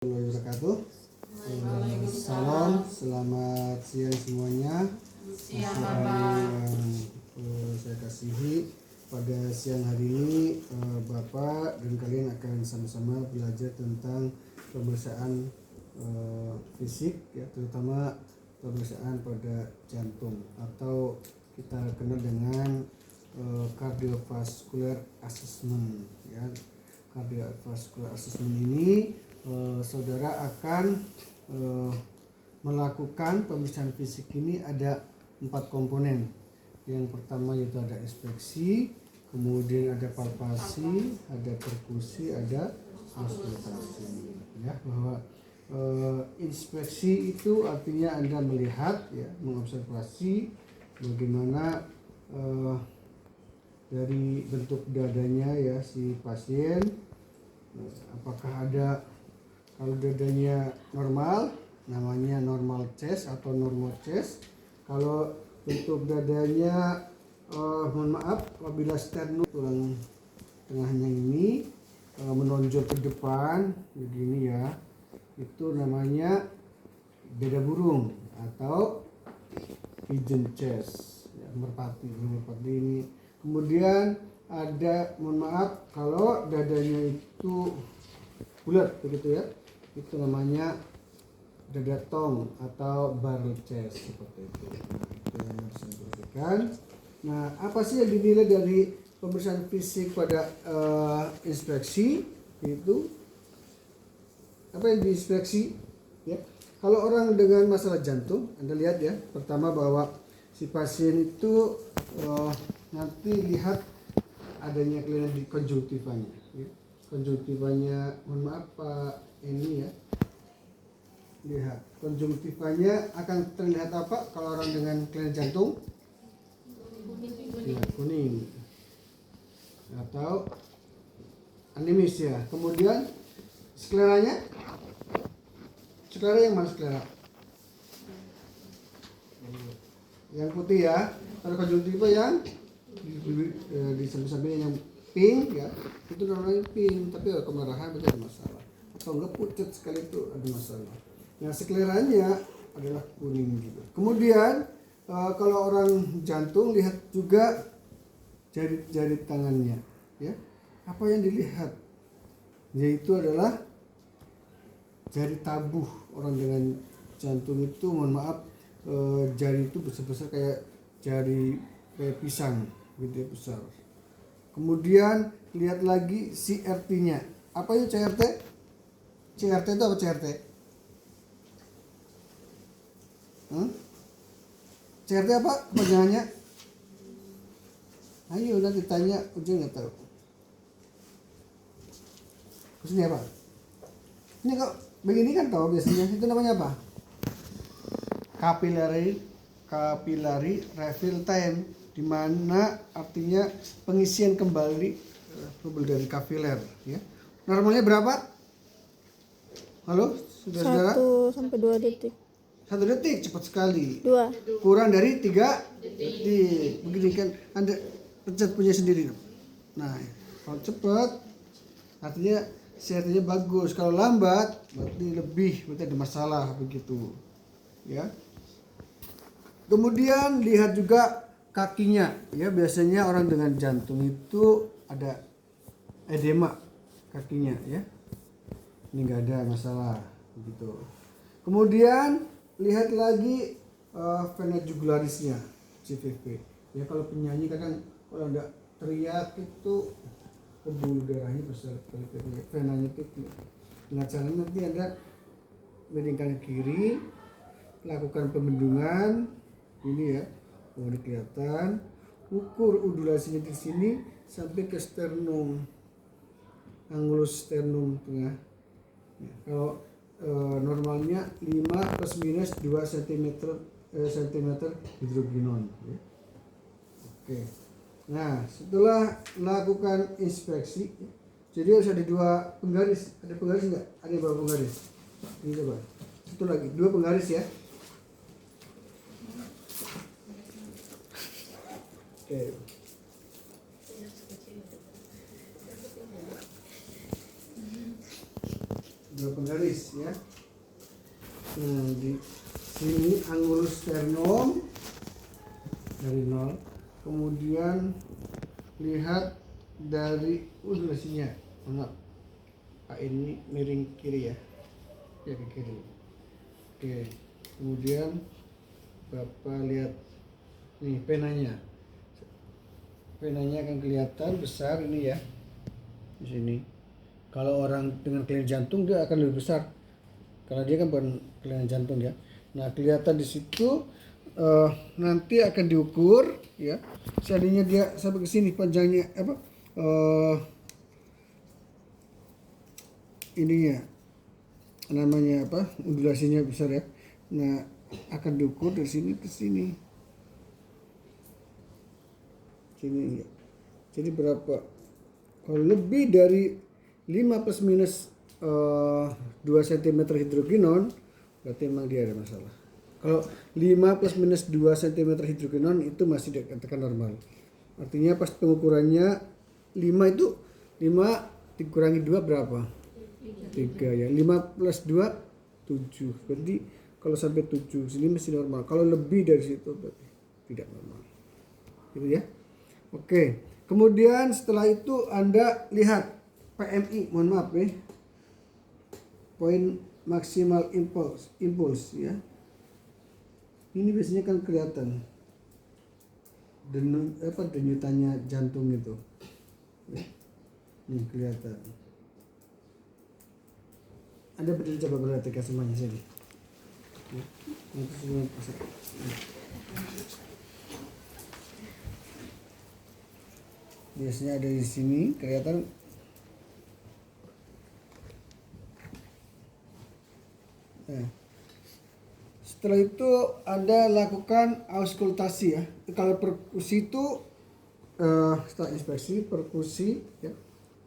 Wabarakatuh. Salam, selamat siang semuanya. Yang saya kasihi, pada siang hari ini Bapak dan kalian akan sama-sama belajar tentang pemeriksaan fisik, ya, terutama pemeriksaan pada jantung atau kita kenal dengan cardiovascular assessment, ya. Cardiovascular assessment ini saudara akan melakukan pemeriksaan fisik ini ada 4 komponen. Yang pertama yaitu ada inspeksi, kemudian ada palpasi, ada perkusi, ada auskultasi. Ya, bahwa inspeksi itu artinya Anda melihat, ya, mengobservasi bagaimana dari bentuk dadanya, ya, si pasien, apakah ada, kalau dadanya normal namanya normal chest atau normal chest. Kalau bentuk dadanya mohon maaf, apabila sternum, tulang tengahnya ini menonjol ke depan begini, ya, itu namanya dada burung atau pigeon chest, ya, merpati ini. Kemudian ada, mohon maaf, kalau dadanya itu bulat begitu, ya, itu namanya dada tong atau barrel chest, seperti itu. Itu yang harus saya perhatikan. Nah, apa sih yang dinilai dari pemeriksaan fisik pada inspeksi itu? Apa yang diinspeksi? Ya, kalau orang dengan masalah jantung, Anda lihat, ya, pertama bahwa si pasien itu nanti lihat adanya kelainan di konjungtivanya, ya. Konjungtivanya, mohon maaf Pak, ini, ya, lihat konjungtivanya akan terlihat apa kalau orang dengan kelainan jantung? Ya, kuning atau anemis, ya. Kemudian skleranya, sklera yang mana sklera? Yang putih, ya. Kalau konjungtiva yang di samping-samping yang pink, ya, itu namanya pink, tapi kalau kemerahan berarti ada masalah, atau enggak pucat sekali itu ada masalah. Nah, skleranya adalah kuning juga. Kemudian kalau orang jantung, lihat juga jari tangannya, ya. Apa yang dilihat? Yaitu adalah jari tabuh. Orang dengan jantung itu, mohon maaf, jari itu besar-besar kayak jari kayak pisang, gitu, besar. Kemudian lihat lagi CRT-nya. Apa itu CRT? CRT itu apa CRT? CRT apa kepanjangannya? Ayo nanti tanya, ujung nggak tahu. Maksudnya apa? Ini kok begini kan tahu biasanya. Itu namanya apa? Capillary refill time, di mana artinya pengisian kembali dari kapiler, ya. Normalnya berapa? Halo, saudara-saudara? 1 sampai 2 detik. 1 detik, cepat sekali. 2. Kurang dari 3 detik. Begini kan Anda pencet punya sendiri. Nah, kalau cepat artinya CRT-nya bagus. Kalau lambat berarti ada masalah, begitu, ya. Kemudian lihat juga kakinya, ya. Biasanya orang dengan jantung itu ada edema kakinya, ya. Ini nggak ada masalah, begitu. Kemudian lihat lagi vena jugularisnya, CVV. Ya, kalau penyanyi kadang kalau nggak teriak itu pembuluh darahnya besar, venanya itu. Nah, caranya nanti Anda miringkan ke kiri, lakukan pembendungan ini, ya. Ini kelihatan, ukur udulasinya di sini sampai ke sternum, angulus sternum tengah. Ya, kalau normalnya 5 plus minus 2 cm hidrogenon, ya. Oke. Nah, setelah melakukan inspeksi, jadi harus ada 2 penggaris. Ada penggaris enggak? Ada berapa penggaris? Ini coba. Satu lagi, 2 penggaris, ya. Oke. dua penggaris ya. Nah, di sini angulus sternum dari 0. Kemudian lihat dari durasinya. Maaf, ini miring kiri ya. Ya ke kiri. Oke. Kemudian Bapak lihat nih penanya. Penanya akan kelihatan besar ini ya. Di sini. Kalau orang dengan kelainan jantung dia akan lebih besar. Karena dia kan bukan kelainan jantung ya. Nah, kelihatan di situ nanti akan diukur ya. Seandainya dia sampai ke sini panjangnya apa? Ininya namanya apa? Undulasinya besar ya. Nah, akan diukur dari sini ke sini. Sini ya. Jadi berapa? Kalau lebih dari 5 plus minus 2 cm hidrogenon, berarti memang dia ada masalah. Kalau 5 plus minus 2 cm hidrogenon itu masih dikatakan normal. Artinya pas pengukurannya 5 itu 5 dikurangi 2 berapa? 3 ya. 5 plus 2 7. Berarti kalau sampai 7 sini masih normal. Kalau lebih dari situ berarti tidak normal. Gitu ya. Oke. Kemudian setelah itu Anda lihat PMI, mohon maaf ya. Point maximal impulse ya. Ini biasanya kan kelihatan denyutannya jantung itu. Ya. Ini kelihatan. Anda berdiri coba perhatikan semuanya sini. Ya. Biasanya ada di sini kelihatan. Nah, setelah itu Anda lakukan auskultasi ya. Kalau perkusi itu setelah inspeksi perkusi ya.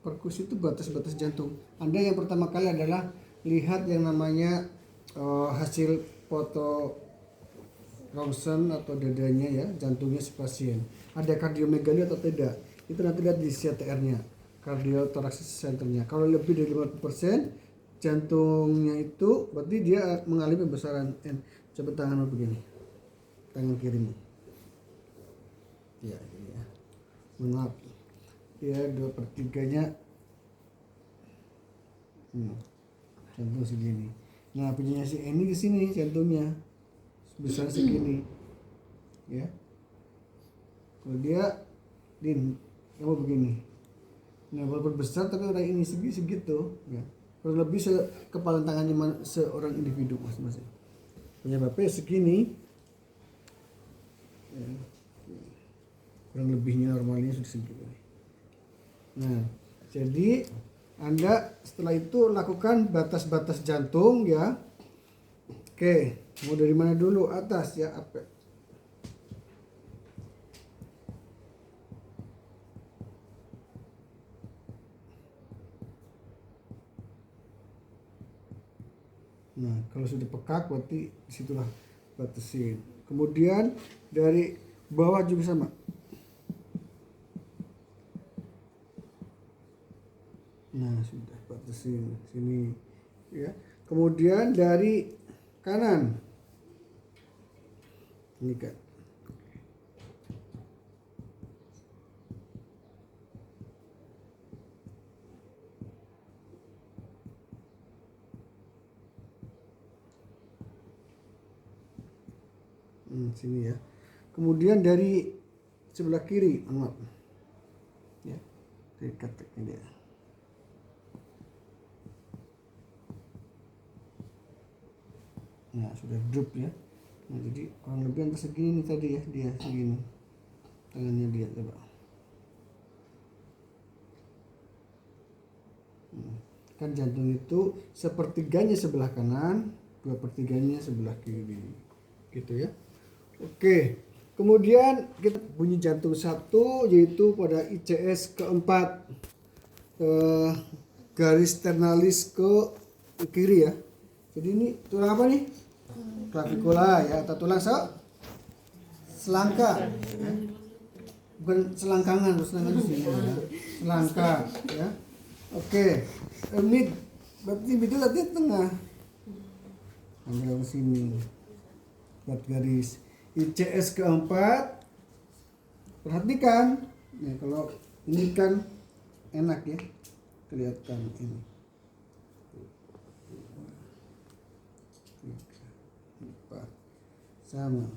Perkusi itu batas-batas jantung. Anda yang pertama kali adalah lihat yang namanya hasil foto ronsen atau dadanya ya, jantungnya si pasien. Ada kardiomegali atau tidak? Itu nanti lihat di CTR-nya, cardiothoracic center-nya. Kalau lebih dari 50% jantungnya itu berarti dia mengalami pembesaran N. Coba tangan begini, tangan kirimu. Ya, ini ya. Maaf. Ya 2/3-nya jantung segini. Nah, punyanya si ini di sini jantungnya besar segini. Ya. Kalau dia kamu begini. Nah, walaupun besar tapi orang ini segitu ya. Kurang lebih kepala tangannya seorang individu masing-masing. Penyebabnya segini. Ya. Kurang lebihnya normalnya sudah segitu. Nah, jadi Anda setelah itu lakukan batas-batas jantung ya. Oke, mau dari mana dulu? Atas ya, apa? Nah, kalau sudah pekak berarti disitulah batasin. Kemudian dari bawah juga sama. Nah, sudah batasin sini ya. Kemudian dari kanan. Ini kan. Sini ya. Kemudian dari sebelah kiri, maaf. Ya. Dekat ini dia. Nah, sudah drop ya. Nah, jadi kurang lebih antara segini tadi ya, dia segini. Tangannya dia coba. Kan jantung itu sepertiganya sebelah kanan, 2/3-nya sebelah kiri. Gitu ya. Oke. Kemudian kita bunyi jantung 1 yaitu pada ICS keempat. Garis ternalis ke kiri ya. Jadi ini tulang apa nih? Clavicula ya, atau tulang selangka. Ya. Bukan selangkangan, selangkangan di sini ya. Selangka ya. Oke. Ini Berarti betul artinya tengah. Ambil sini. Buat garis. ICS keempat. Perhatikan. Nih kalau ini kan enak ya. Kelihatan ini. 3, 4. Sama.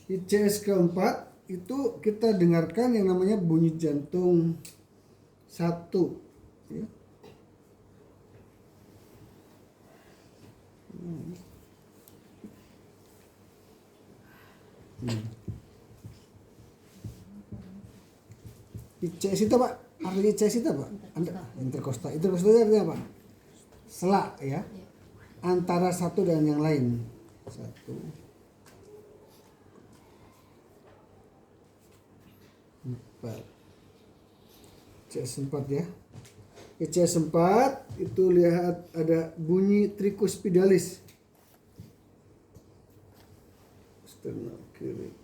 ICS keempat itu kita dengarkan yang namanya bunyi jantung 1 ya. ICS itu Pak, arti ICS itu apa? Interkostal. Interkostal itu artinya apa? Sela ya, antara satu dan yang lain. 1, 4. ICS 4 ya. ICS 4 itu lihat ada bunyi tricuspidalis. Sternal kiri.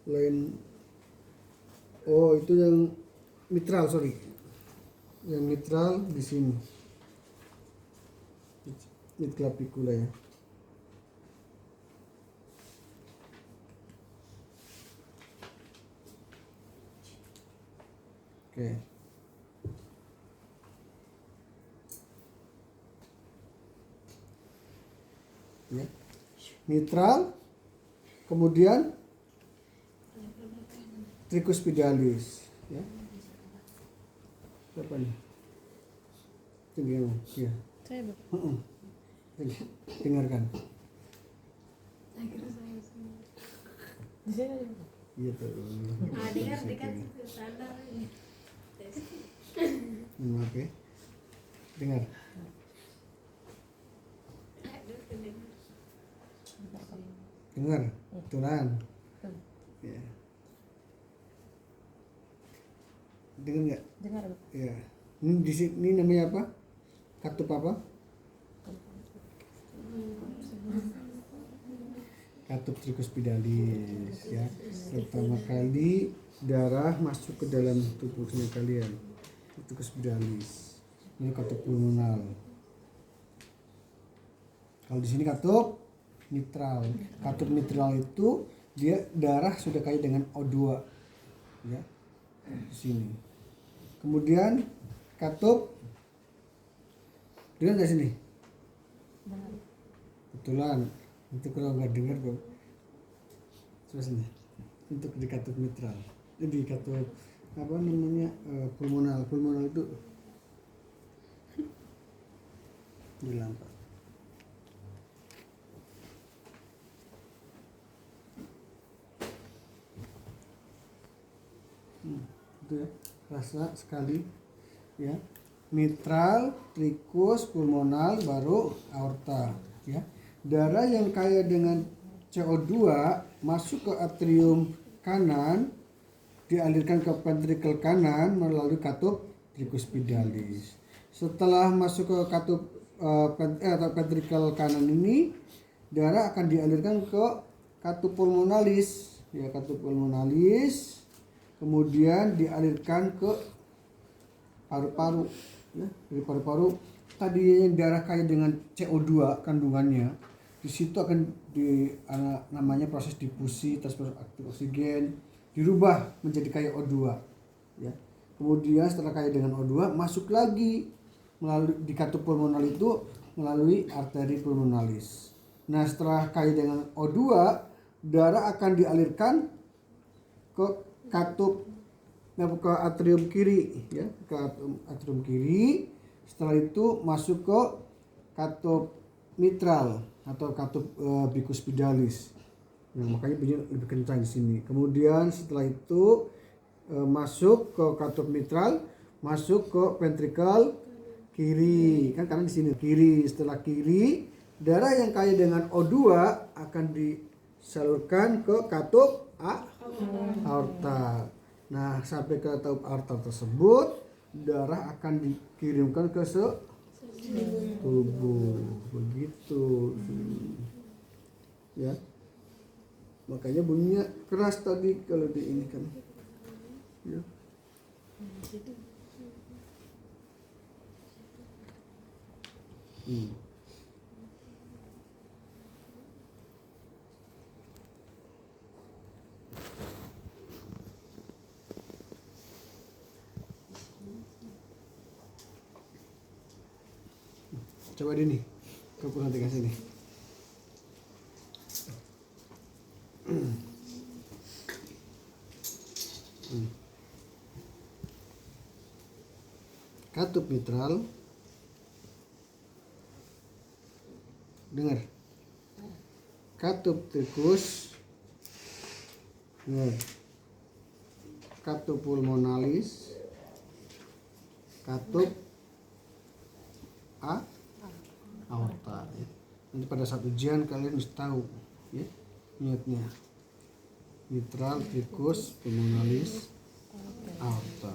Lain. Oh, itu yang mitral, sorry. Yang mitral di sini. Mid clavicula ya. Oke. Ya. Mitral, kemudian tricuspidalis ya. Siapa nih? Tinggi ya. Saya Dengarkan. di sini. Iya tuh. Dengar dekat situ sadar. Oke. Dengar. Dengar. Turan. Ya. Dengar nggak? Dengar. Ya. Ini di sini namanya apa? Katup apa? Katup tricuspidalis ya. Pertama kali darah masuk ke dalam tubuhnya kalian. Tricuspidalis. Ini katup pulmonal. Kalau di sini katup mitral. Katup mitral itu dia darah sudah kaya dengan O2 ya. Di sini. Kemudian katup dengar nggak sini? Kebetulan itu kalau nggak dengar kok. Terus nih untuk di katup mitral. Jadi katup apa namanya pulmonal. Pulmonal itu di lampak. Itu ya, rasa sekali ya. Mitral, tricus, pulmonal, baru aorta ya. Darah yang kaya dengan CO2 masuk ke atrium kanan, dialirkan ke ventrikel kanan melalui katup tricuspidalis. Setelah masuk ke katup ventrikel kanan ini, darah akan dialirkan ke katup pulmonalis ya, katup pulmonalis, kemudian dialirkan ke paru-paru ya. Dari paru-paru tadi darah kaya dengan CO2 kandungannya, di situ akan namanya proses difusi, transfer aktif oksigen, dirubah menjadi kaya O2 ya. Kemudian setelah kaya dengan O2 masuk lagi melalui di katup pulmonal itu melalui arteri pulmonalis. Nah, setelah kaya dengan O2, darah akan dialirkan ke katup ke atrium kiri ya, ke atrium kiri. Setelah itu masuk ke katup mitral atau katup bicuspidalis. Nah, makanya bunyi lebih kencang di sini. Kemudian setelah itu masuk ke katup mitral, masuk ke ventrikel kiri. Kan karena di sini kiri. Setelah kiri, darah yang kaya dengan O2 akan disalurkan ke katup aorta. Nah, sampai ke katup aorta tersebut, darah akan dikirimkan ke tubuh. Begitu. Ya. Makanya bunyinya keras tadi kalau di ini kan. Ya. Coba di nih, kau perhatikan sini. Katup mitral, dengar. Katup trikus, dengar. Katup pulmonalis, katup aorta. Ya. Nanti pada saat ujian kalian harus tahu, ya, ingatnya. Mitral, trikus, pulmonalis, aorta.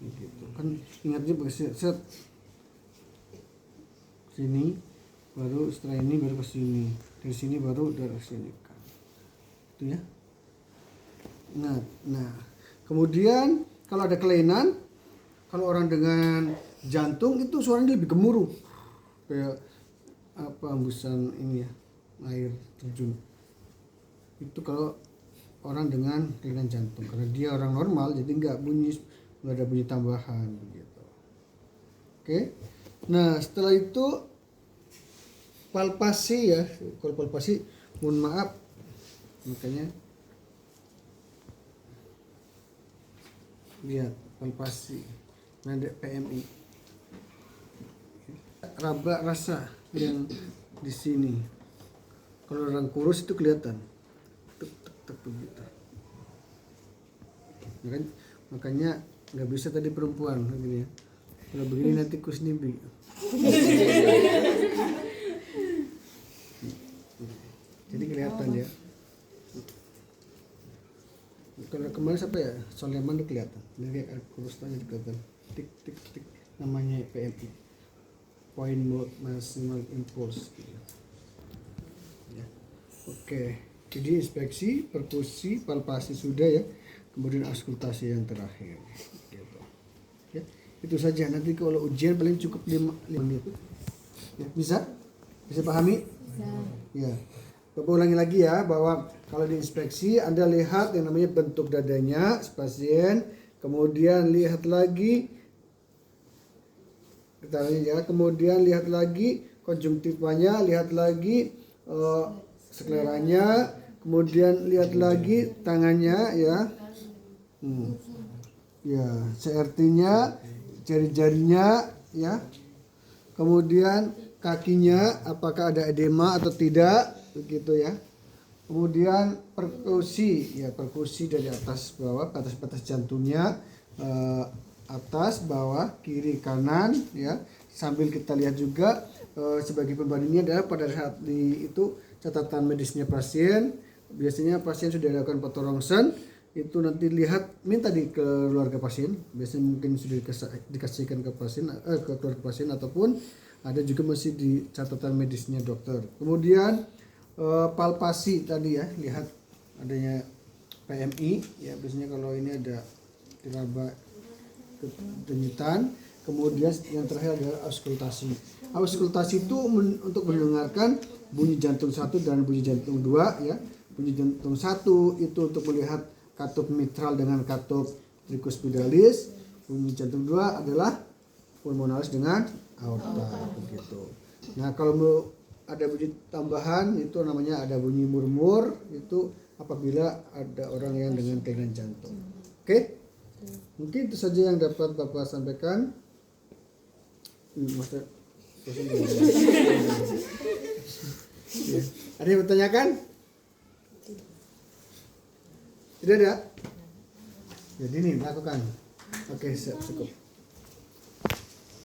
Gitu. Kan ingatnya pakai set sini, baru setelah ini baru ke sini, dari sini baru dari sini kan. Itu ya. Nah, kemudian kalau ada kelainan, kalau orang dengan jantung itu suaranya lebih gemuruh, kayak apa hembusan ini ya, air terjun. Itu kalau orang dengan kelainan jantung, karena dia orang normal jadi nggak ada bunyi tambahan begitu. Oke. Nah setelah itu palpasi ya, kalau palpasi mohon maaf, makanya lihat palpasi ada PMI, raba rasa yang di sini. Kalau orang kurus itu kelihatan tek begitu. Makanya nggak bisa tadi perempuan begini ya. Kalau begini nanti kusnibi. Jadi kelihatan ya. Kalau kemarin siapa ya? Soleman itu kelihatan. Ini kayak kurus tadi kelihatan. Tik tik tik, namanya PMI. Point mode maximal impulse. Ya. Oke. Jadi inspeksi, perkusi, palpasi sudah ya. Kemudian auskultasi yang terakhir. Gitu. Ya. Itu saja. Nanti kalau ujian paling cukup 5 menit. Ya, bisa? Bisa pahami? Bisa. Ya. Bapak ulangi lagi ya, bahwa kalau diinspeksi Anda lihat yang namanya bentuk dadanya pasien, kemudian lihat lagi kemudian lihat lagi konjungtivanya, lihat lagi skleranya, kemudian lihat lagi tangannya ya. Ya, CRT-nya, jari-jarinya ya. Kemudian kakinya apakah ada edema atau tidak, begitu ya. Kemudian perkusi, ya perkusi dari atas bawah ke atas batas jantungnya, atas bawah kiri kanan ya. Sambil kita lihat juga sebagai pembandingnya adalah pada saat itu catatan medisnya pasien, biasanya pasien sudah dilakukan fotorongsen, itu nanti lihat minta di keluarga pasien, biasanya mungkin sudah dikasihkan ke pasien ke keluarga pasien, ataupun ada juga masih di catatan medisnya dokter. Kemudian palpasi tadi ya, lihat adanya PMI ya, biasanya kalau ini ada diraba denyutan. Kemudian yang terakhir adalah auskultasi. Auskultasi itu untuk mendengarkan bunyi jantung 1 dan bunyi jantung 2 ya. Bunyi jantung 1 itu untuk melihat katup mitral dengan katup trikus pedalis. Bunyi jantung 2 adalah pulmonalis dengan aorta begitu. Nah, kalau mau ada bunyi tambahan itu namanya ada bunyi murmur, itu apabila ada orang yang dengan kelainan jantung. Oke? Mungkin itu saja yang dapat Bapak sampaikan. Ya. Ada yang bertanyakan? Tidak ada? Jadi ini lakukan. Oke, cukup.